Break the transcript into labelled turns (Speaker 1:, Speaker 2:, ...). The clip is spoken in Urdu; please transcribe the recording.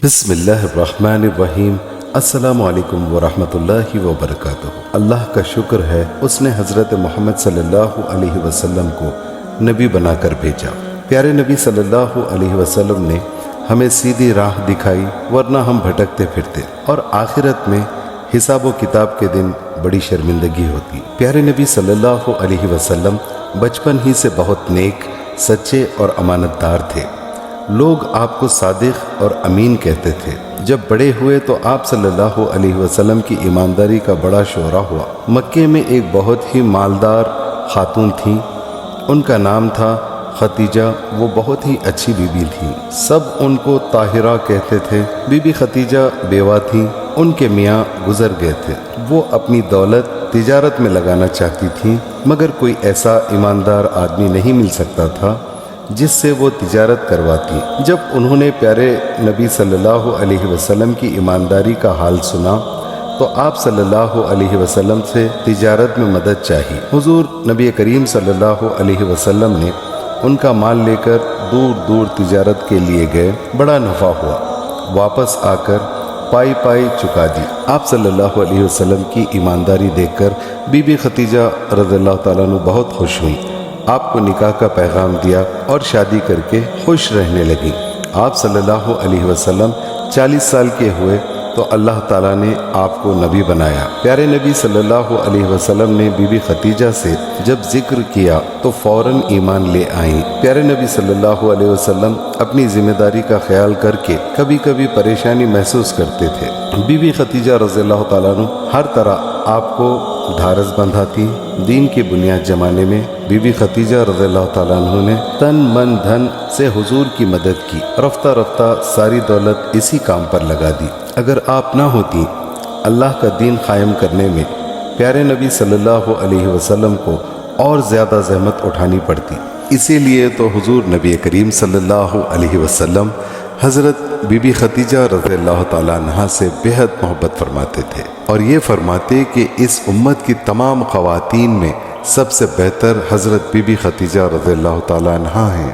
Speaker 1: بسم اللہ الرحمن الرحیم۔ السلام علیکم ورحمۃ اللہ وبرکاتہ۔ اللہ کا شکر ہے اس نے حضرت محمد صلی اللہ علیہ وسلم کو نبی بنا کر بھیجا۔ پیارے نبی صلی اللہ علیہ وسلم نے ہمیں سیدھی راہ دکھائی، ورنہ ہم بھٹکتے پھرتے اور آخرت میں حساب و کتاب کے دن بڑی شرمندگی ہوتی۔ پیارے نبی صلی اللہ علیہ وسلم بچپن ہی سے بہت نیک، سچے اور امانت دار تھے۔ لوگ آپ کو صادق اور امین کہتے تھے۔ جب بڑے ہوئے تو آپ صلی اللہ علیہ وسلم کی ایمانداری کا بڑا شہرا ہوا۔ مکے میں ایک بہت ہی مالدار خاتون تھیں، ان کا نام تھا ختیجہ۔ وہ بہت ہی اچھی بیوی تھیں، سب ان کو طاہرہ کہتے تھے۔ بی بی ختیجہ بیوہ تھیں، ان کے میاں گزر گئے تھے۔ وہ اپنی دولت تجارت میں لگانا چاہتی تھیں، مگر کوئی ایسا ایماندار آدمی نہیں مل سکتا تھا جس سے وہ تجارت کرواتی۔ جب انہوں نے پیارے نبی صلی اللہ علیہ وسلم کی ایمانداری کا حال سنا تو آپ صلی اللہ علیہ وسلم سے تجارت میں مدد چاہی۔ حضور نبی کریم صلی اللہ علیہ وسلم نے ان کا مال لے کر دور دور تجارت کے لیے گئے۔ بڑا نفع ہوا، واپس آ کر پائی پائی چکا دی۔ آپ صلی اللہ علیہ وسلم کی ایمانداری دیکھ کر بی بی ختیجہ رضی اللہ تعالیٰ عنہ بہت خوش ہوئی، آپ کو نکاح کا پیغام دیا اور شادی کر کے خوش رہنے لگی۔ آپ صلی اللہ علیہ وسلم 40 سال کے ہوئے تو اللہ تعالیٰ نے آپ کو نبی بنایا۔ پیارے نبی صلی اللہ علیہ وسلم نے بی بی ختیجہ سے جب ذکر کیا تو فوراً ایمان لے آئیں۔ پیارے نبی صلی اللہ علیہ وسلم اپنی ذمہ داری کا خیال کر کے کبھی کبھی پریشانی محسوس کرتے تھے۔ بی بی ختیجہ رضی اللہ تعالیٰ عنہ ہر طرح آپ کو ڈھارس بندھاتی۔ دین کی بنیاد جمانے میں بی بی ختیجہ رضی اللہ تعالیٰ عنہ نے تن من دھن سے حضور کی مدد کی۔ رفتہ رفتہ ساری دولت اسی کام پر لگا دی۔ اگر آپ نہ ہوتی اللہ کا دین قائم کرنے میں پیارے نبی صلی اللہ علیہ وسلم کو اور زیادہ زحمت اٹھانی پڑتی۔ اسی لیے تو حضور نبی کریم صلی اللہ علیہ وسلم حضرت بی بی ختیجہ رضی اللہ تعالیٰ عنہ سے بہت محبت فرماتے تھے، اور یہ فرماتے کہ اس امت کی تمام خواتین میں سب سے بہتر حضرت بی بی ختیجہ رضی اللہ تعالیٰ عنہ ہیں۔